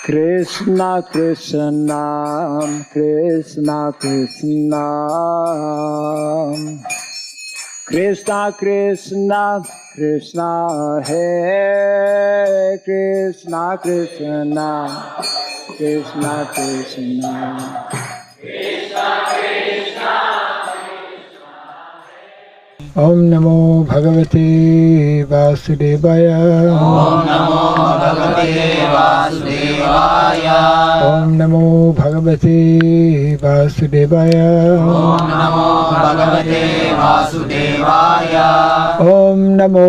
Krishna Krishna Krishna Krishna Krishna Krishna Krishna Hare Krishna Krishna Krishna Krishna Krishna Krishna Om Namo Bhagavate Vasudevaya Om Namo Bhagavate Vasudevaya Om Namo Bhagavate Vasudevaya Om Namo Bhagavate Vasudevaya Om Namo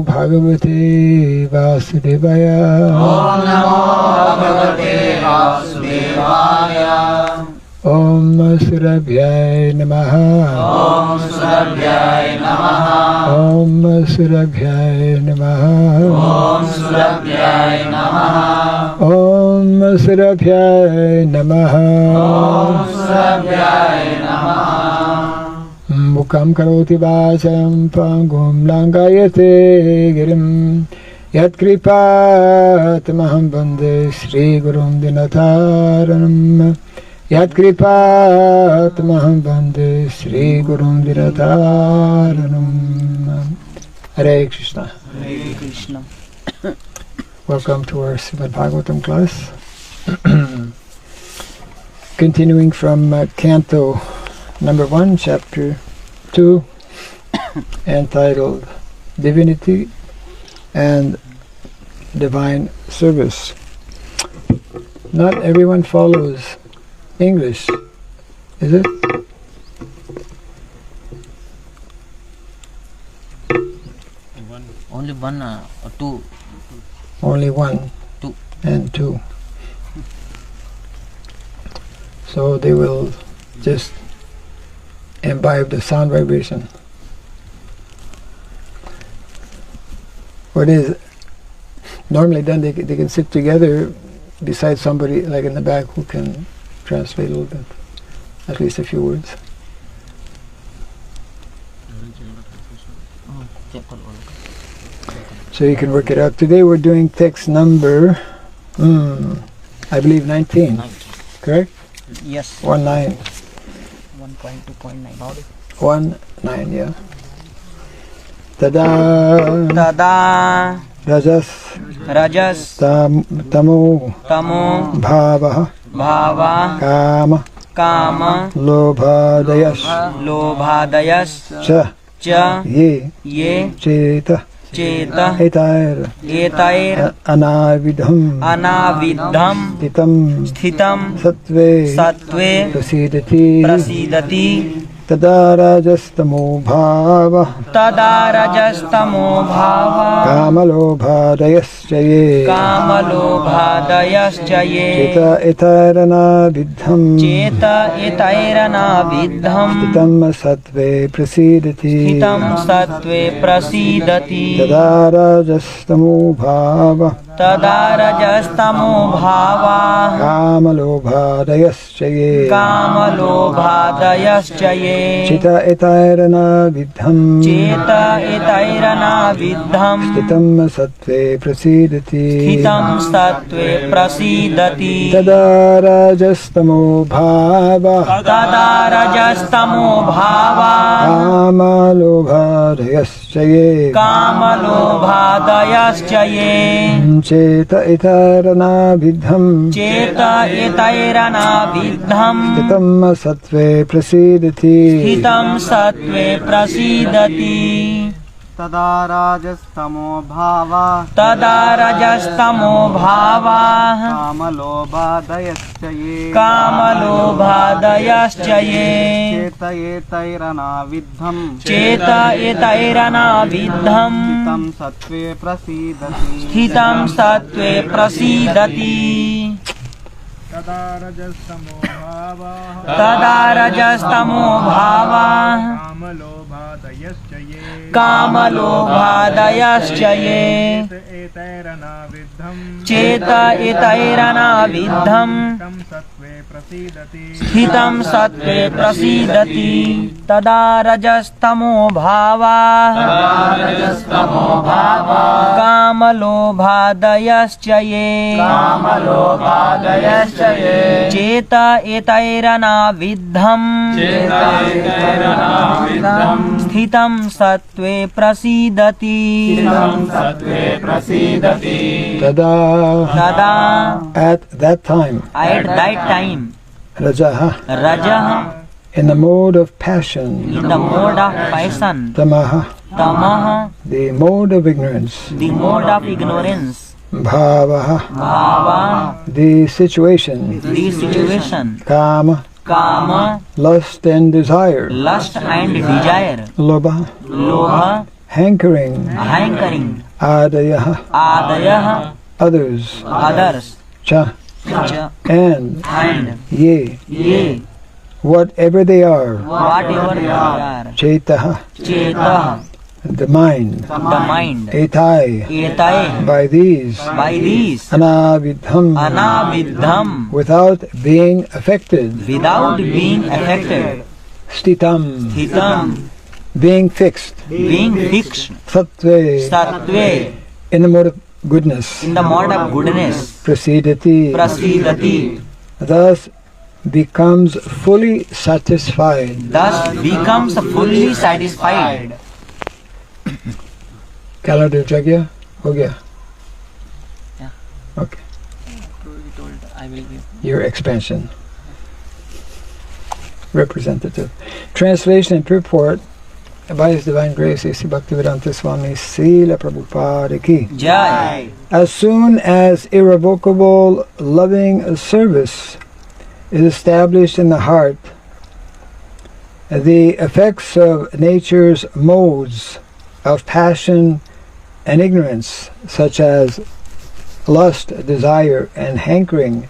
Bhagavate Vasudevaya Om Namo Bhagavate Vasudevaya Om Surabhyay Namaha Om Surabhyay Namaha Om Surabhyay Namaha Om Surabhyay Namaha Om Surabhyay Namaha Om Surabhyay Namaha Mukam karoti vacham pangum langayate girim Yat kripat maham bande Shri Gurum Dinataranam Yat kripat maham bande Shri Gurum Dinataranam Hare Krishna. Hare Krishna. Welcome to our Srimad Bhagavatam class. Continuing from Canto number 1, chapter 2, entitled Divinity and Divine Service. Not everyone follows English, is it? Only one or two? Only one, Two. and two. So they will just imbibe the sound vibration. What is normally done, they can sit together beside somebody like in the back who can translate a little bit, at least a few words. So you can work it out. Today we're doing text number, I believe 19, correct? Yes. 19. 1.2.9. 19, yeah. Tada Tada Rajas Tamo Tamo Bhava Bhava Kama Lobhadayas Cha Ye Cheta Etair Anavidham Sthitam Sattve Prasidati Tada Rajastamo Bhava Kamalobhadayaschaye Cheta Etairana Vidham Sthitam Sattve Prasidati Tada Rajastamo Bhava Kamalobhadayaschaye Cheta Etairana Vidham Sthitam Sattve Prasidati Tada Rajastamo Bhava Kamalobhadayaschaye Cheta Etairana Vidham Sthitam Sattve Prasidati Tada Rajastamo Bhava Kamalobhadayaschaye Cheta Etairana Vidham Sthitam Sattve Prasidati Tada Rajastamo Bhava कामलोभादयश्च ये चेत एतैरनाविद्धम् स्थितं सत्त्वे प्रसीदति तदा रजस्तमो भावाः कामलोभादयश्च ये चेत एतैरनाविद्धम् स्थितं सत्त्वे प्रसीदति Tada. At that time. Rajaha. In the mode of passion. Tamaha. The mode of ignorance. Bhavaha. The situation. Kama. Lust and desire. Lobha. Hankering. Adayaha. Others. Cha. And. Ye. Whatever they are. Chetaha. The mind. Etai. By these. Anavidham. Without being affected. Stitam. Being fixed. Sattve. In the mode of goodness. Prasidati. Thus becomes fully satisfied. Calendar jagya? Ho gaya? Yeah. Okay. He told I will give. Your expansion. Representative. Translation and purport by His Divine Grace, A.C. Bhaktivedanta Swami, Srila Prabhupada ki Jai. As soon as irrevocable loving service is established in the heart, the effects of nature's modes of passion and ignorance, such as lust, desire, and hankering,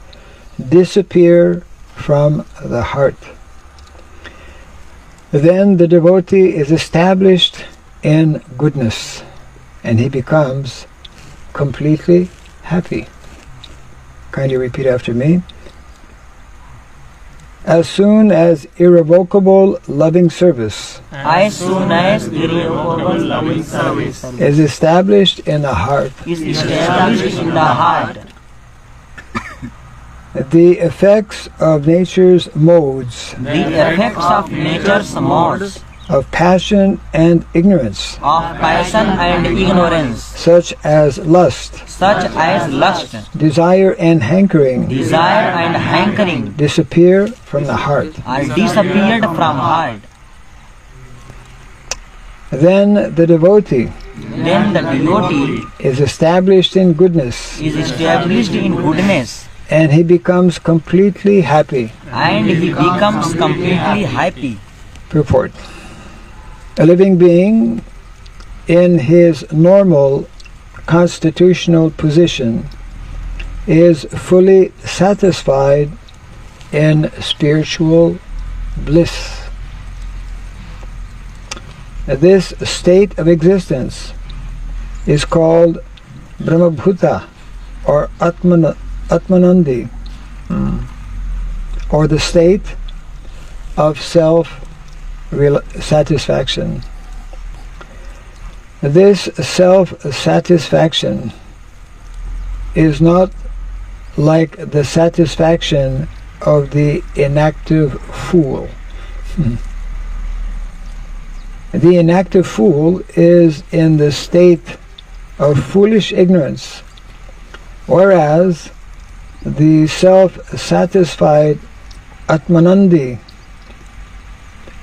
disappear from the heart. Then the devotee is established in goodness, and he becomes completely happy. Kindly repeat after me. As soon as irrevocable loving service is established in the heart, the effects of nature's modes of passion and ignorance, such as lust, desire and hankering, disappear from the heart. Then the devotee is established in goodness, and he becomes completely happy. Purport. A living being in his normal constitutional position is fully satisfied in spiritual bliss. This state of existence is called Brahmabhuta or Atmanandi, or the state of self-satisfaction. This self-satisfaction is not like the satisfaction of the inactive fool. The inactive fool is in the state of foolish ignorance, whereas the self-satisfied Atmanandi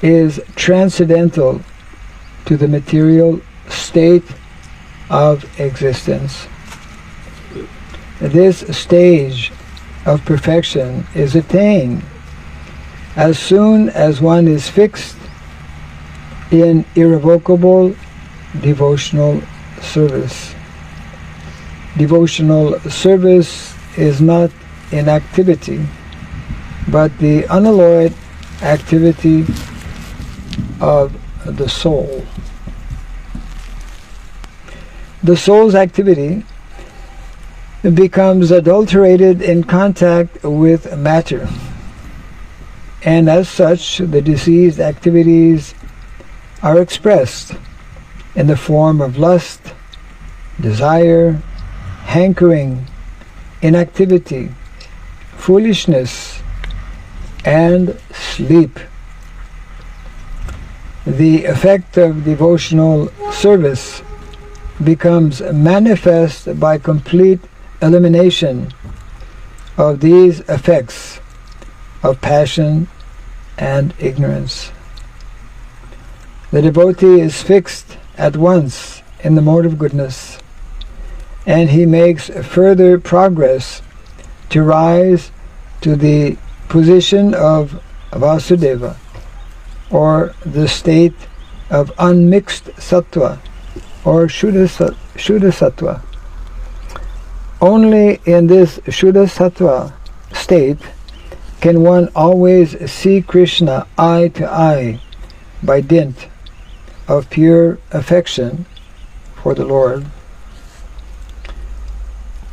is transcendental to the material state of existence. This stage of perfection is attained as soon as one is fixed in irrevocable devotional service. Devotional service is not inactivity, but the unalloyed activity of the soul. the soul's activity becomes adulterated in contact with matter, and as such the diseased activities are expressed in the form of lust, desire, hankering, inactivity, foolishness, and sleep. The effect of devotional service becomes manifest by complete elimination of these effects of passion and ignorance. The devotee is fixed at once in the mode of goodness, and he makes further progress to rise to the position of Vasudeva, or the state of unmixed sattva, or Shuddha sattva. Only in this Shuddha sattva state can one always see Krishna eye to eye by dint of pure affection for the Lord.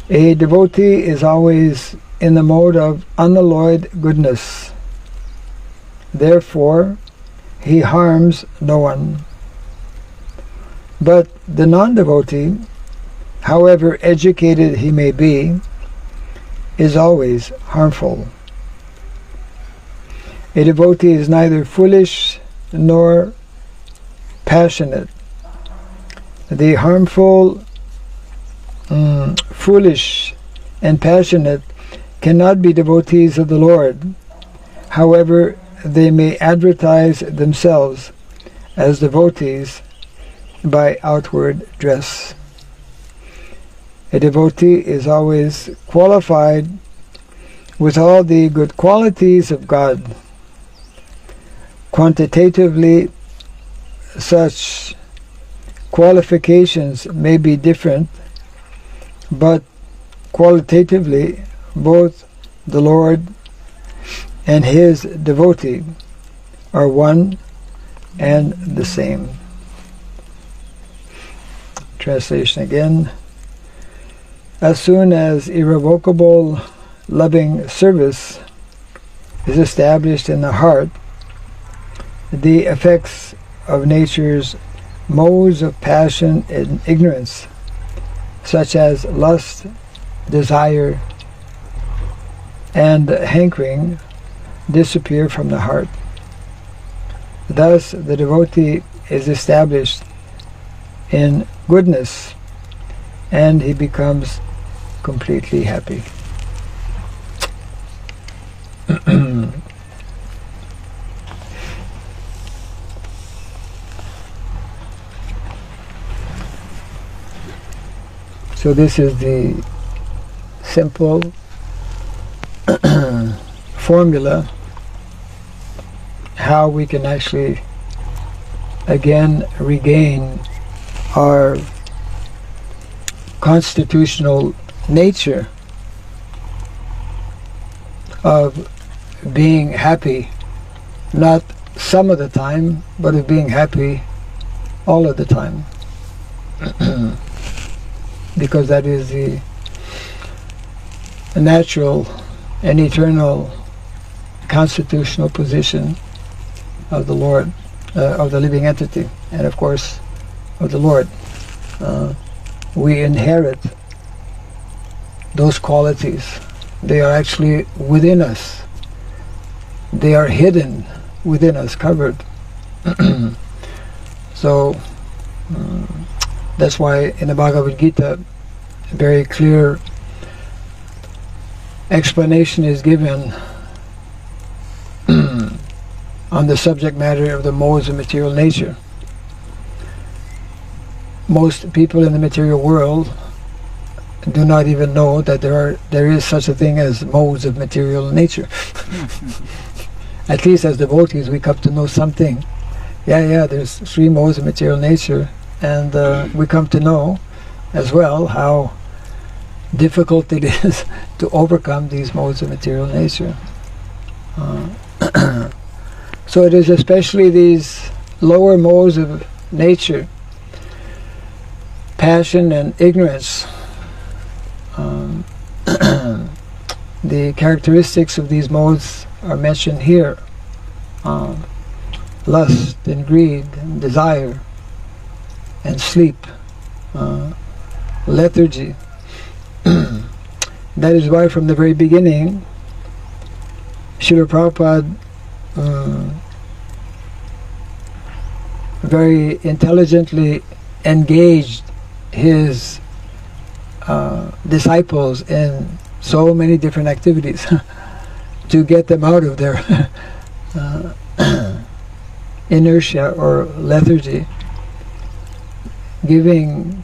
A devotee is always in the mode of unalloyed goodness. Therefore, he harms no one. But the non-devotee, however educated he may be, is always harmful. A devotee is neither foolish nor passionate. The harmful, foolish, and passionate cannot be devotees of the Lord, however they may advertise themselves as devotees by outward dress. A devotee is always qualified with all the good qualities of God. Quantitatively, such qualifications may be different, but qualitatively, both the Lord and His devotee are one and the same. Translation again. As soon as irrevocable loving service is established in the heart, the effects of nature's modes of passion and ignorance, such as lust, desire, and hankering, disappear from the heart. Thus, the devotee is established in goodness, and he becomes completely happy. So this is the simple formula how we can actually again regain our constitutional nature of being happy, not some of the time, but of being happy all of the time. Because that is the natural and eternal constitutional position of the Lord, of the living entity, and of course of the Lord. We inherit those qualities. They are actually within us. They are hidden within us, covered. So that's why in the Bhagavad Gita a very clear explanation is given on the subject matter of the modes of material nature. Most people in the material world do not even know that there is such a thing as modes of material nature. At least as devotees we come to know something. Yeah, there's 3 modes of material nature, and we come to know as well how difficult it is to overcome these modes of material nature. So it is especially these lower modes of nature, passion and ignorance. The characteristics of these modes are mentioned here. Lust and greed and desire and sleep, lethargy. That is why from the very beginning Srila Prabhupada very intelligently engaged his disciples in so many different activities to get them out of their inertia or lethargy, giving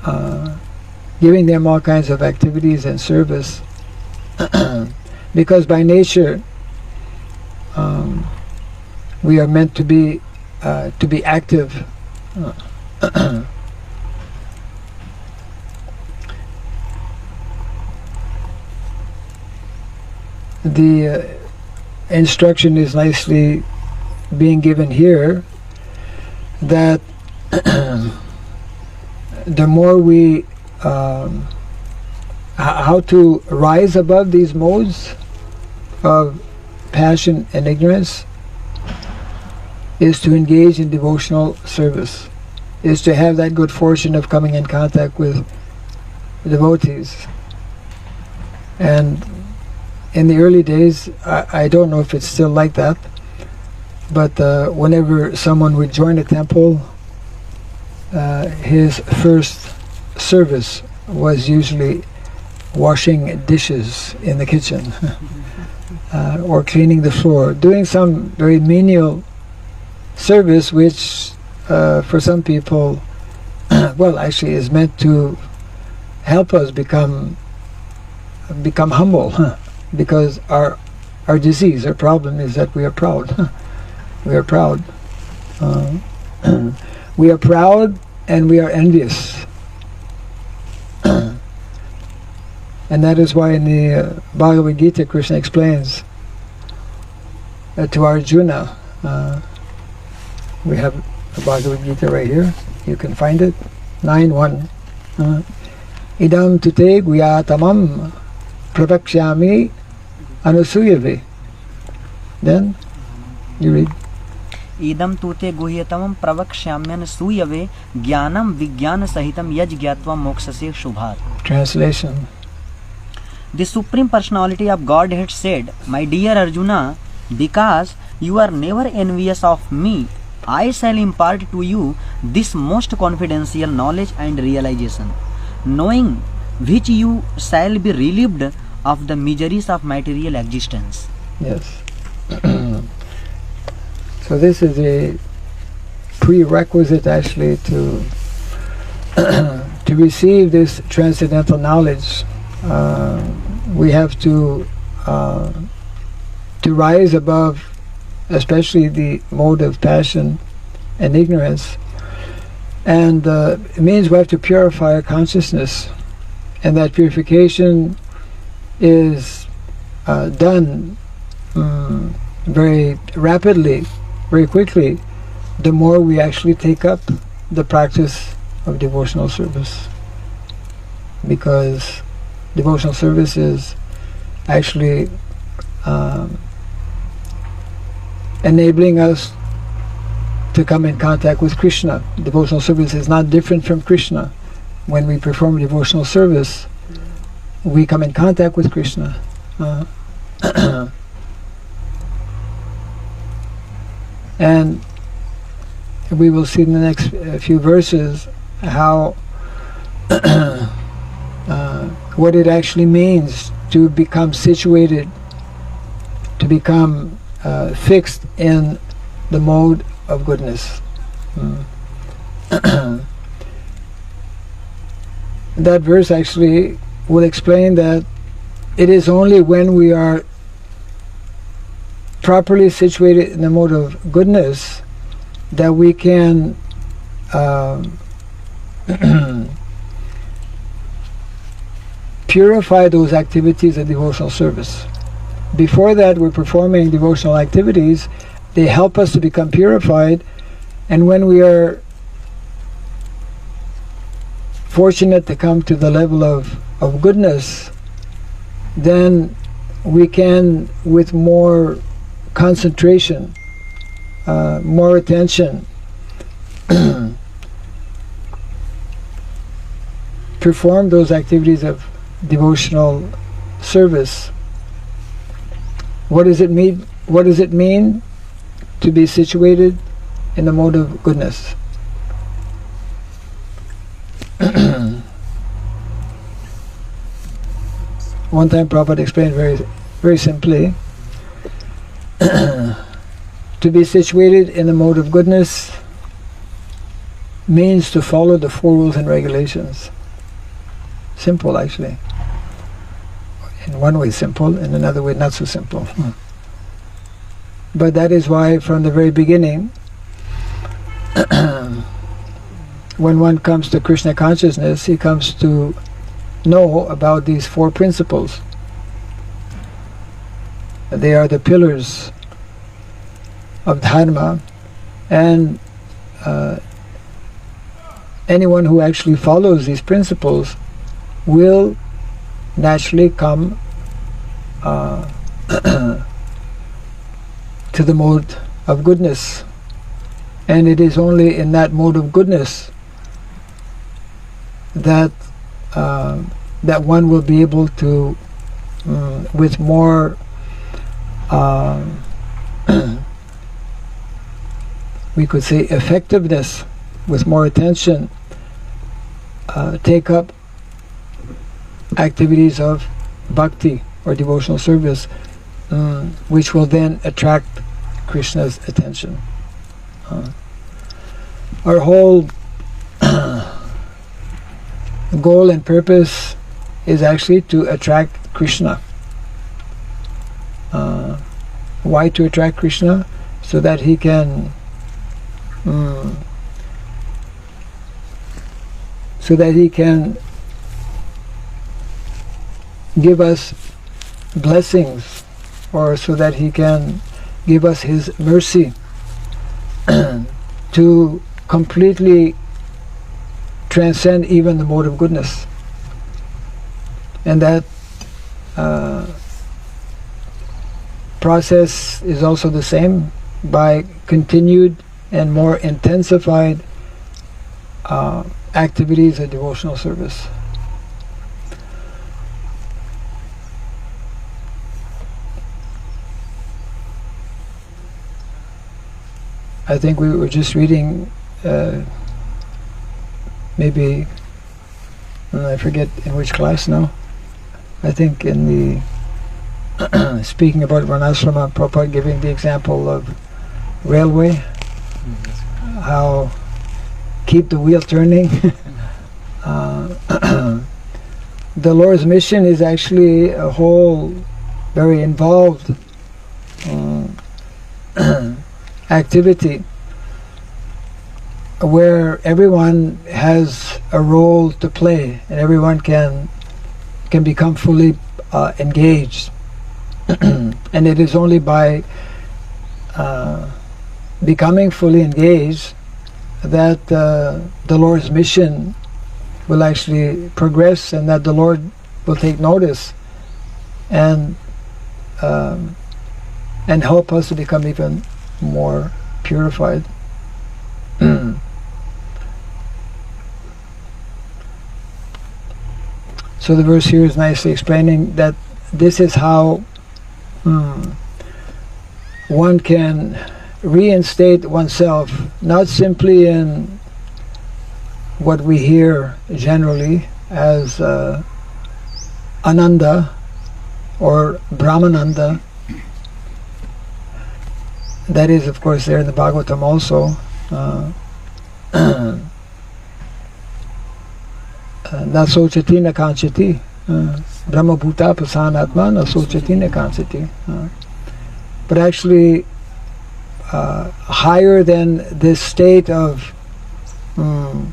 them all kinds of activities and service, because by nature we are meant to be active. The instruction is nicely being given here that the more we how to rise above these modes of passion and ignorance is to engage in devotional service, is to have that good fortune of coming in contact with devotees. And in the early days, I don't know if it's still like that, but whenever someone would join a temple, his first service was usually washing dishes in the kitchen or cleaning the floor, doing some very menial service which for some people well, actually is meant to help us become humble, because our disease, our problem is that we are proud. We are proud. We are proud and we are envious. And that is why in the Bhagavad Gita, Krishna explains to Arjuna, we have the Bhagavad Gita right here, you can find it, 9.1. Idam tute guyatamam pravakshyami anusuyave. Then you read. idam tute guhyatamam pravakshyamyan suyave jnanam vijnana sahitam yaj gyatva mokshase shubhat. Translation. The Supreme Personality of Godhead said, "My dear Arjuna, because you are never envious of me, I shall impart to you this most confidential knowledge and realization, knowing which you shall be relieved of the miseries of material existence." Yes. So this is a prerequisite actually to to receive this transcendental knowledge. We have to rise above, especially the mode of passion and ignorance, and it means we have to purify our consciousness, and that purification is done very rapidly, very quickly, the more we actually take up the practice of devotional service, because devotional service is actually enabling us to come in contact with Krishna. Devotional service is not different from Krishna. When we perform devotional service, we come in contact with Krishna. And we will see in the next few verses how what it actually means to become situated, to become fixed in the mode of goodness. That verse actually will explain that it is only when we are properly situated in the mode of goodness that we can purify those activities of devotional service. Before that, we're performing devotional activities. They help us to become purified, and when we are fortunate to come to the level of goodness, then we can, with more concentration, more attention, perform those activities of devotional service. What does it mean? What does it mean to be situated in the mode of goodness? One time Prabhupada explained very simply, to be situated in the mode of goodness means to follow the 4 rules and regulations. Simple, actually. In one way simple, in another way not so simple. But that is why from the very beginning, when one comes to Krishna consciousness, he comes to know about these 4 principles. They are the pillars of dharma, and anyone who actually follows these principles will naturally come to the mode of goodness. And it is only in that mode of goodness that that one will be able to, with more we could say effectiveness, with more attention, take up activities of bhakti or devotional service, which will then attract Krishna's attention. Our whole goal and purpose is actually to attract Krishna. Why to attract Krishna? So that he can give us blessings, or so that he can give us his mercy to completely transcend even the mode of goodness. And that process is also the same by continued and more intensified activities of devotional service. I think we were just reading, maybe, I forget in which class now, I think in the speaking about Varnasrama, Prabhupada giving the example of railway, how keep the wheel turning. The Lord's mission is actually a whole very involved activity where everyone has a role to play and everyone can become fully engaged. And it is only by becoming fully engaged that the Lord's mission will actually progress, and that the Lord will take notice and help us to become even more purified. So the verse here is nicely explaining that this is how one can reinstate oneself, not simply in what we hear generally as Ananda or Brahmananda. That is, of course, there in the Bhagavatam also. Na sochati na kanchati. Brahma bhuta prasanatma na sochati na kanchati. But actually, higher than this state of na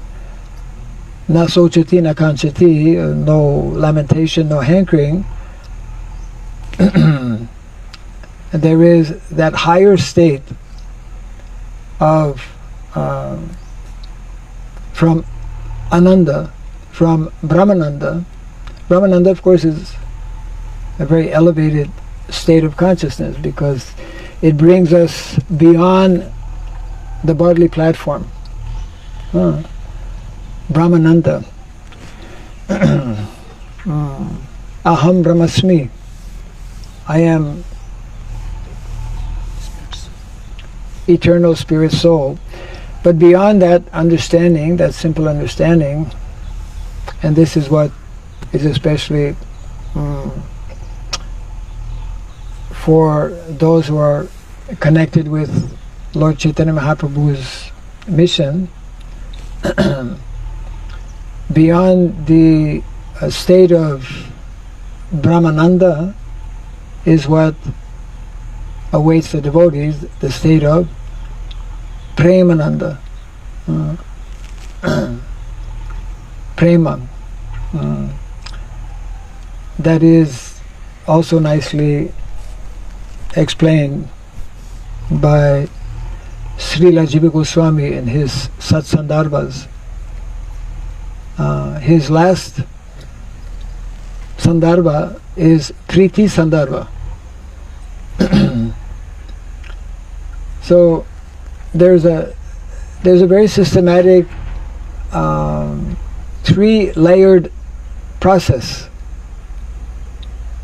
sochati na kanchati, no lamentation, no hankering, there is that higher state of from Ananda, from Brahmananda. Brahmananda, of course, is a very elevated state of consciousness because it brings us beyond the bodily platform. Brahmananda. Aham Brahmasmi. I am eternal spirit soul. But beyond that understanding, that simple understanding, and this is what is especially for those who are connected with Lord Chaitanya Mahaprabhu's mission, beyond the state of Brahmananda is what awaits the devotees, the state of Premananda. Prema. That is also nicely explained by Srila Jiva Goswami in his Sat Sandarbhas. His last Sandarbha is Priti Sandarbha. So there's a very systematic three-layered process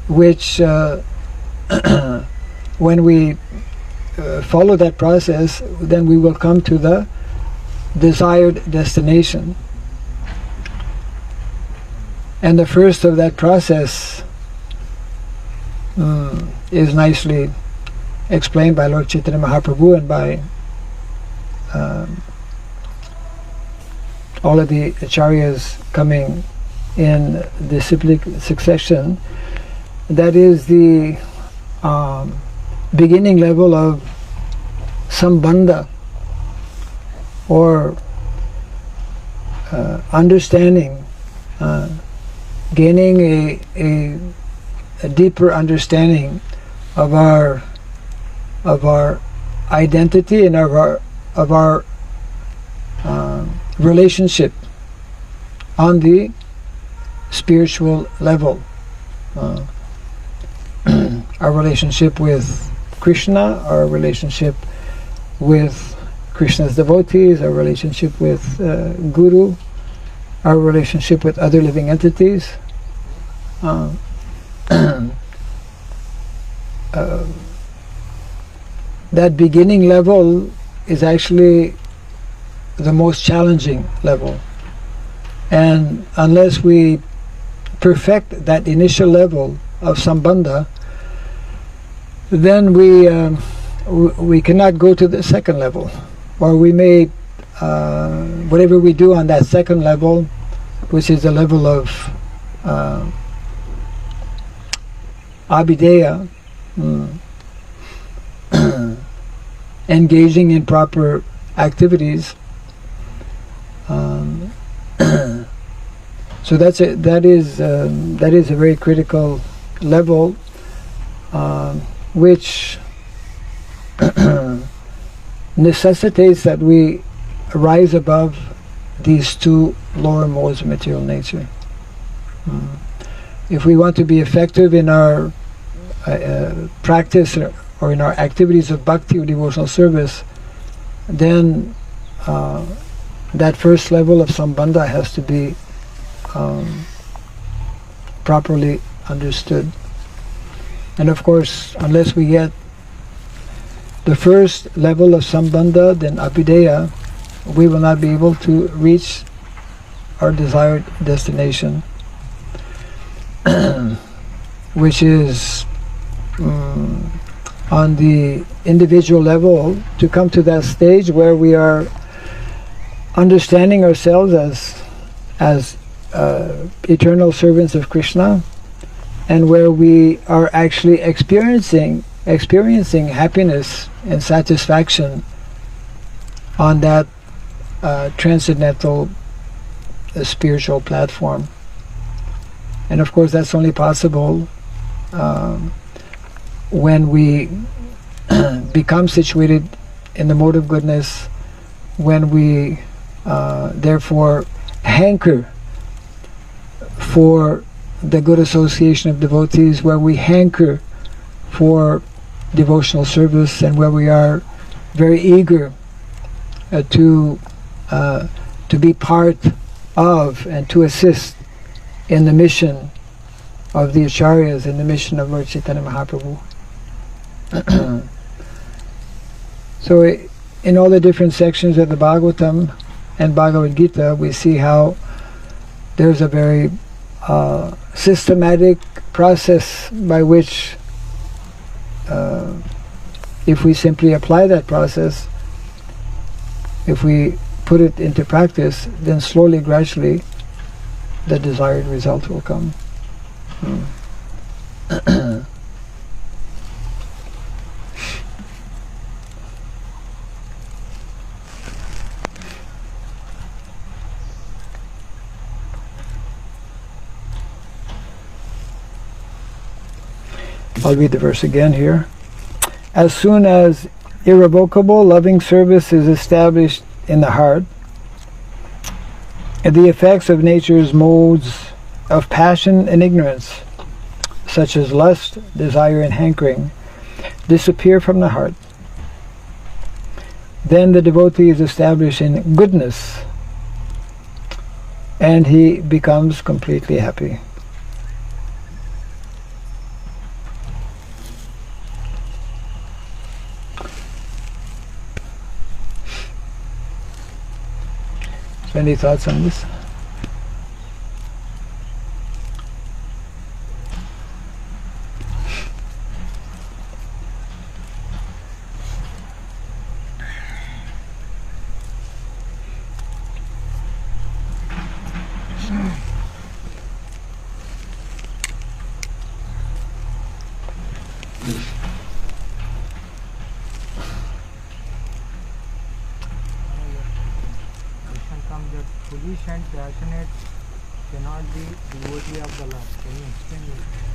which when we follow that process, then we will come to the desired destination. And the first of that process is nicely explained by Lord Chaitanya Mahaprabhu and by all of the acharyas coming in disciplic succession. That is the beginning level of sambandha, or understanding, gaining a deeper understanding of our identity and of our relationship on the spiritual level. Our relationship with Krishna, our relationship with Krishna's devotees, our relationship with Guru, our relationship with other living entities. That beginning level is actually the most challenging level, and unless we perfect that initial level of sambandha, then we cannot go to the second level, or we may whatever we do on that second level, which is the level of abhideya, engaging in proper activities. So that is a very critical level, which necessitates that we rise above these two lower modes of material nature. If we want to be effective in our practice or in our activities of bhakti or devotional service, then that first level of sambandha has to be properly understood. And of course, unless we get the first level of sambandha, then abhideya, we will not be able to reach our desired destination, which is on the individual level, to come to that stage where we are understanding ourselves as eternal servants of Krishna, and where we are actually experiencing happiness and satisfaction on that transcendental spiritual platform. And of course that's only possible when we become situated in the mode of goodness, when we therefore hanker for the good association of devotees, where we hanker for devotional service, and where we are very eager to be part of and to assist in the mission of the Acharyas, in the mission of Lord Chaitanya Mahaprabhu. So in all the different sections of the Bhagavatam and Bhagavad Gita, we see how there's a very systematic process by which, if we simply apply that process, if we put it into practice, then slowly, gradually, the desired result will come. I'll read the verse again here. As soon as irrevocable loving service is established in the heart, the effects of nature's modes of passion and ignorance, such as lust, desire, and hankering, disappear from the heart. Then the devotee is established in goodness, and he becomes completely happy. So any thoughts on this?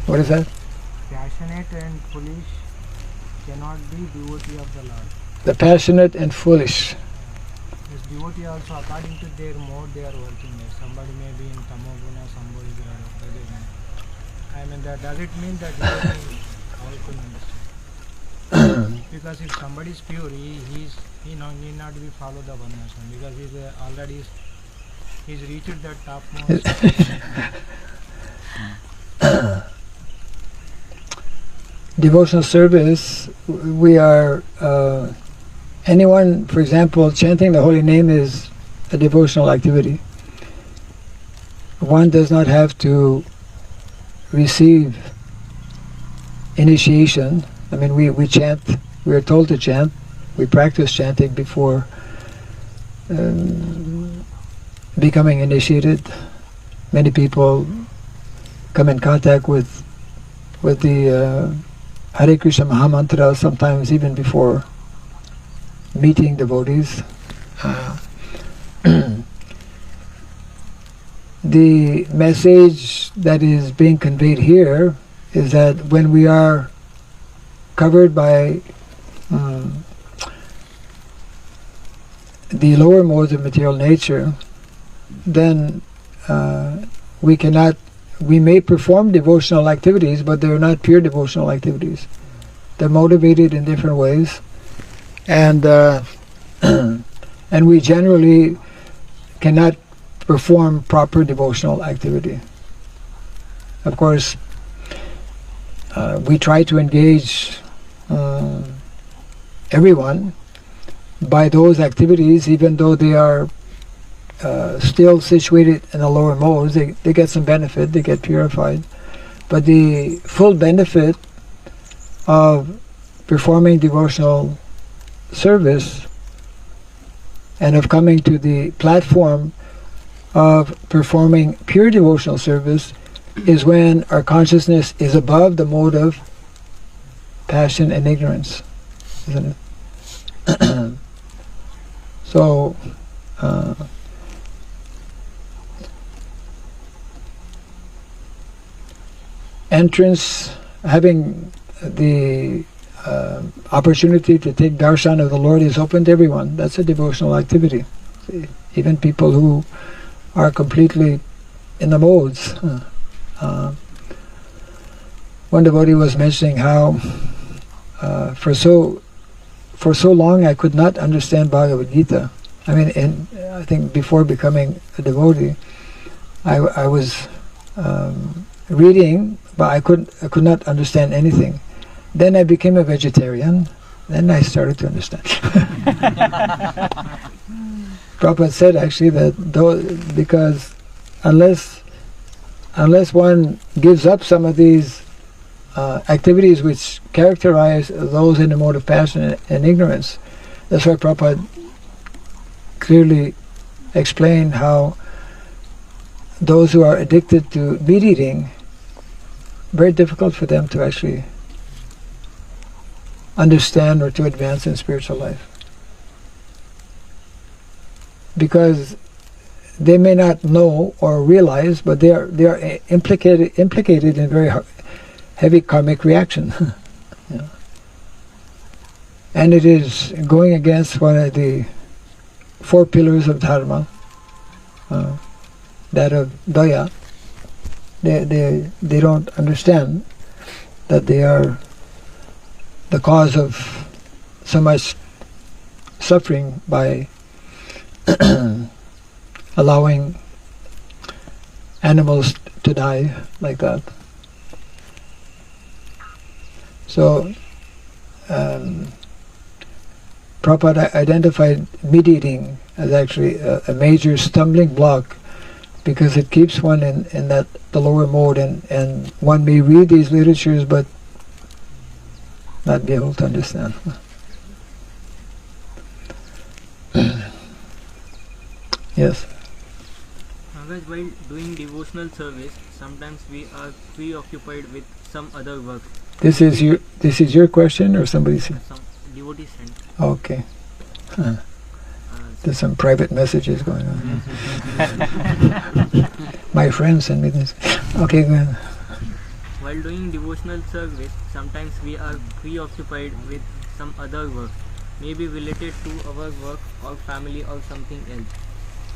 What is that? Passionate and foolish cannot be devotee of the Lord. The passionate and foolish. This devotee also, according to their mode, they are working. Somebody may be in Tamoguna, somebody is Rajaguna. I mean, that does it mean that devotee also understand? Because if somebody is pure, he need not be follow the Varnasrama, because he is already he's reached the topmost. Devotional service, we are, anyone, for example, chanting the holy name is a devotional activity. One does not have to receive initiation. I mean, we chant, we are told to chant, we practice chanting before becoming initiated. Many people come in contact with the Hare Krishna Mahamantra sometimes even before meeting devotees. The message that is being conveyed here is that when we are covered by the lower modes of material nature, then we may perform devotional activities, but they're not pure devotional activities. They're motivated in different ways, and and we generally cannot perform proper devotional activity. Of course, we try to engage everyone by those activities, even though they are still situated in the lower modes. They get some benefit, they get purified. But the full benefit of performing devotional service and of coming to the platform of performing pure devotional service is when our consciousness is above the mode of passion and ignorance, isn't it? So entrance, having the opportunity to take darshan of the Lord is open to everyone. That's a devotional activity. Even people who are completely in the modes. One devotee was mentioning how for so long I could not understand Bhagavad Gita. I mean, I think before becoming a devotee, I was reading, but I could not understand anything. Then I became a vegetarian. Then I started to understand. Prabhupada said actually that because unless one gives up some of these activities which characterize those in the mode of passion and ignorance, that's why Prabhupada clearly explained how those who are addicted to meat eating, very difficult for them to actually understand or to advance in spiritual life. Because they may not know or realize, but they are implicated in very heavy karmic reaction. Yeah. And it is going against one of the 4 pillars of dharma, that of daya. They don't understand that they are the cause of so much suffering by allowing animals to die like that. So Prabhupada identified meat eating as actually a major stumbling block, because it keeps one in the lower mode, and one may read these literatures but not be able to understand. Yes. Maharaj, while doing devotional service, sometimes we are preoccupied with some other work. This is your question or somebody's? Some devotee sent. Okay. There's some private messages going on. My friend sent me this. Okay, go ahead. While doing devotional service, sometimes we are preoccupied with some other work, maybe related to our work or family or something else,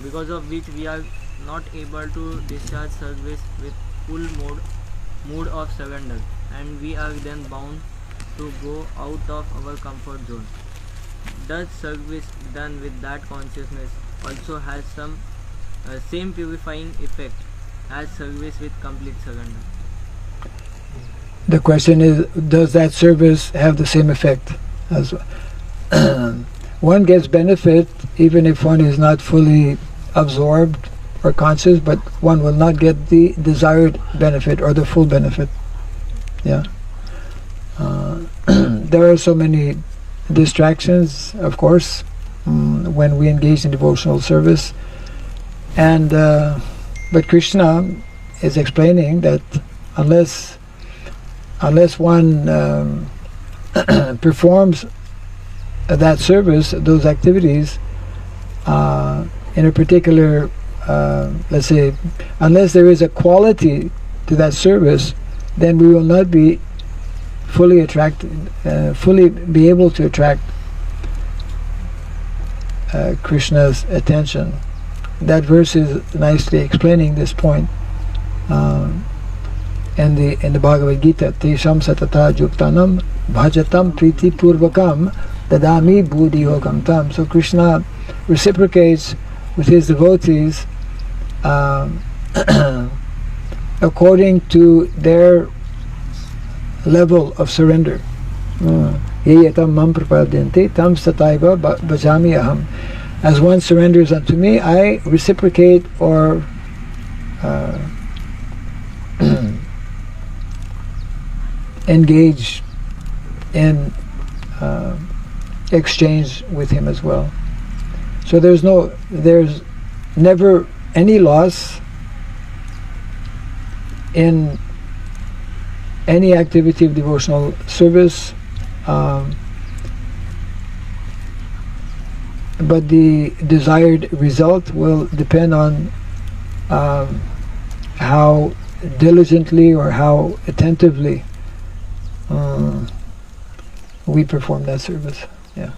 because of which we are not able to discharge service with full mood of surrender, and we are then bound to go out of our comfort zone. Does service done with that consciousness also has some same purifying effect as service with complete surrender? The question is, does that service have the same effect? As one gets benefit even if one is not fully absorbed or conscious, but one will not get the desired benefit or the full benefit. Yeah. There are so many distractions, of course, when we engage in devotional service, and but Krishna is explaining that unless one performs that service, those activities in a particular, let's say, unless there is a quality to that service, then we will not be fully be able to attract Krishna's attention. That verse is nicely explaining this point. In the Bhagavad Gita, Tesham satata juktanam bhajatam priti purvakam dadami buddhi yogam tam. So Krishna reciprocates with his devotees according to their level of surrender. Yeyatam mam prapadyanti tam sataiva bhajami aham. As one surrenders unto me, I reciprocate or engage in exchange with him as well. So there's never any loss in any activity of devotional service, but the desired result will depend on how diligently or how attentively we perform that service. Yeah.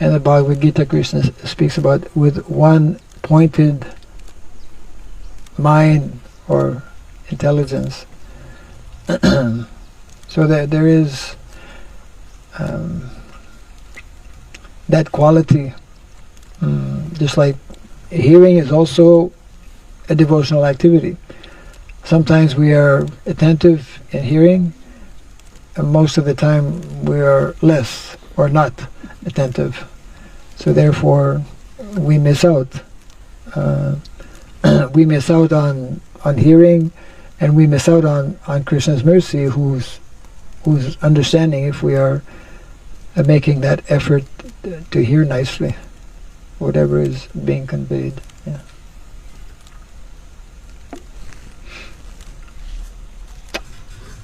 And the Bhagavad Gita, Krishna speaks about with one pointed mind or intelligence. So that there is that quality. Just like hearing is also a devotional activity. Sometimes we are attentive in hearing, and most of the time we are less or not attentive. So therefore we miss out. We miss out on hearing, and we miss out on Krishna's mercy, who's understanding if we are making that effort to hear nicely whatever is being conveyed. Yeah.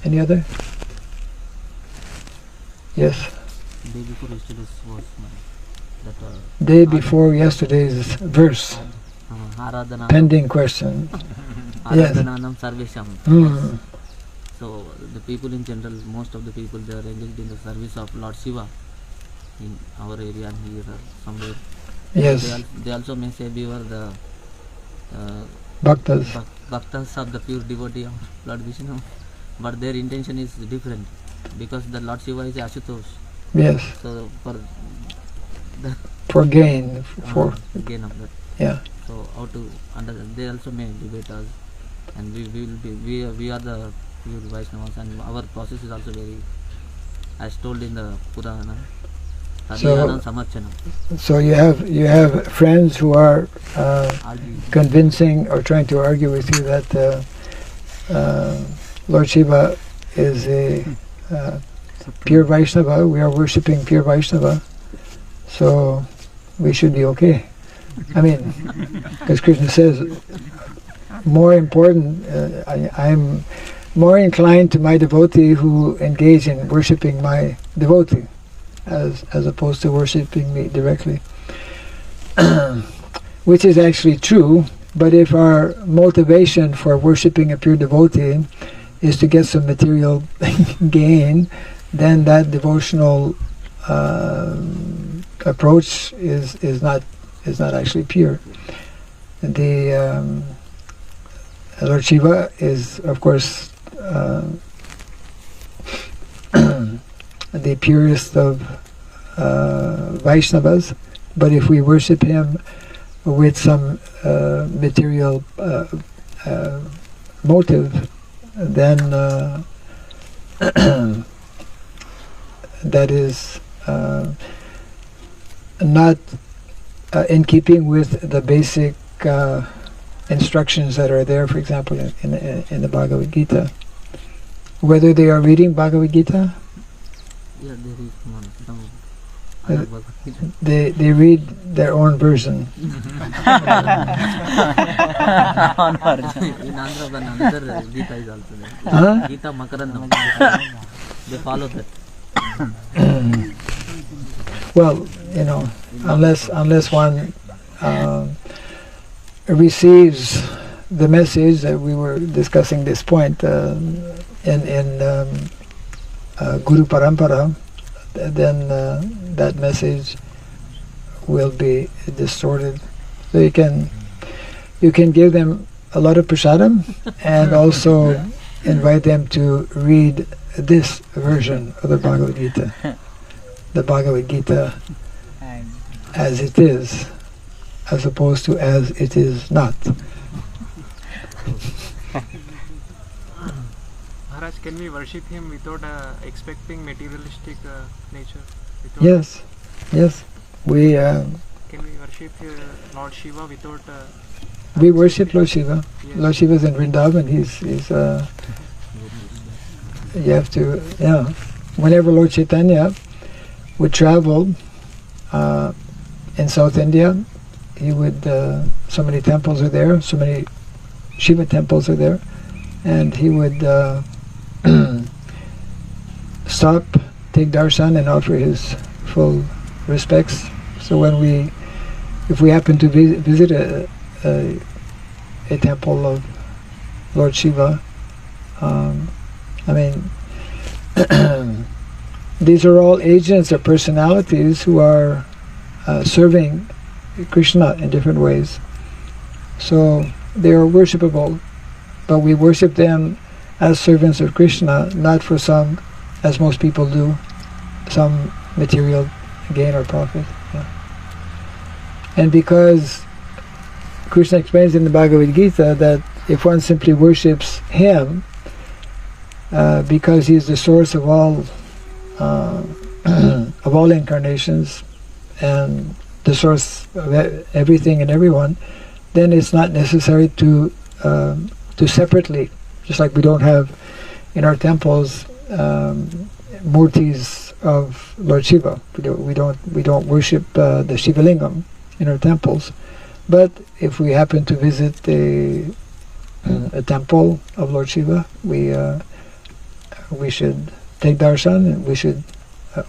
Any other? Yes. Day before yesterday's was Day before yesterday's verse. Aradhana. Pending question. Yes. Aradhananam sarvesham. Mm. So the people in general, most of the people, they are engaged in the service of Lord Shiva in our area and here somewhere. Yes. They also may say we were the Bhaktas. bhaktas of the pure devotee of Lord Vishnu, but their intention is different because the Lord Shiva is Ashutosh. Yes. So For gain. For gain of that. yeah. So how to understand? They also may debate us, and we are the pure Vaishnavas, and our process is also very, as told in the Purana. So you have friends who are convincing or trying to argue with you that Lord Shiva is a pure Vaishnava. We are worshipping pure Vaishnava, so we should be okay. I mean, because Krishna says, more important, I'm more inclined to my devotee who engage in worshipping my devotee, as opposed to worshipping me directly. Which is actually true, but if our motivation for worshipping a pure devotee is to get some material gain, then that devotional approach is not actually pure. The Lord Shiva is, of course, the purest of Vaishnavas, but if we worship him with some material motive, then that is not in keeping with the basic instructions that are there, for example, in the Bhagavad Gita. Whether they are reading Bhagavad Gita, yeah, there is one. they read their own version. In Andhra, another Gita is also there. Huh? Gita Makarandam. They follow that. Well, unless one receives the message that we were discussing this point in Guru Parampara, then that message will be distorted. So you can give them a lot of prasadam and also invite them to read this version of the Bhagavad Gita. The Bhagavad Gita as it is, as opposed to as it is not. Maharaj, can we worship him without expecting materialistic nature? Yes. We can we worship Lord Shiva without? We worship Lord Shiva. Yes. Lord Shiva is in Vrindavan. He's you have to, whenever Lord Chaitanya would travel in South India, he would, so many temples are there, so many Shiva temples are there, and he would stop, take darshan, and offer his full respects. So if we happen to visit a temple of Lord Shiva, these are all agents or personalities who are serving Krishna in different ways. So they are worshipable, but we worship them as servants of Krishna, not for some, as most people do, some material gain or profit. Yeah. And because Krishna explains in the Bhagavad Gita that if one simply worships him, because he is the source of all of all incarnations and the source of everything and everyone, then it's not necessary to separately, just like we don't have in our temples murtis of Lord Shiva. We don't worship the Shiva Lingam in our temples. But if we happen to visit a temple of Lord Shiva, we should take darshan, and we should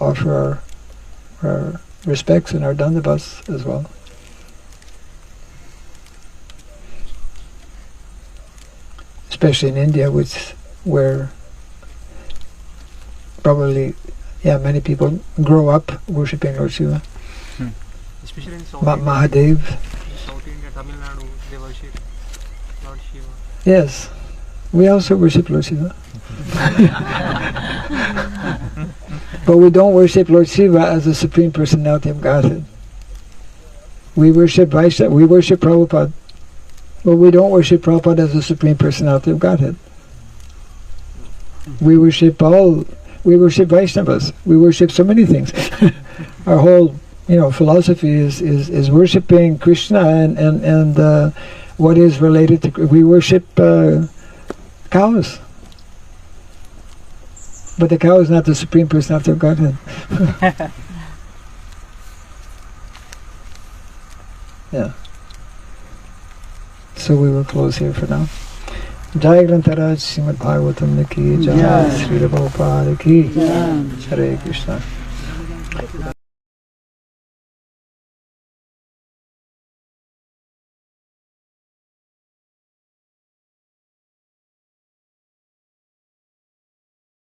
offer our respects and our dandavats as well. Especially in India, where probably many people grow up worshipping Lord Shiva. Especially in South Mahadev. In South India, Tamil Nadu, they worship Lord Shiva. Yes, we also worship Lord Shiva. But we don't worship Lord Shiva as the Supreme Personality of Godhead. We worship Vaishnava, we worship Prabhupada, but we don't worship Prabhupada as the Supreme Personality of Godhead. We worship Vaishnavas, we worship so many things. Our whole philosophy is worshipping Krishna and what is related to. We worship cows, but the cow is not the Supreme Personality of Godhead. Yeah. So we will close here for now. Jai Grantaraj Srimad Bhagavatam ki Jai, Srila Prabhupada ki Jai, Hare Krishna.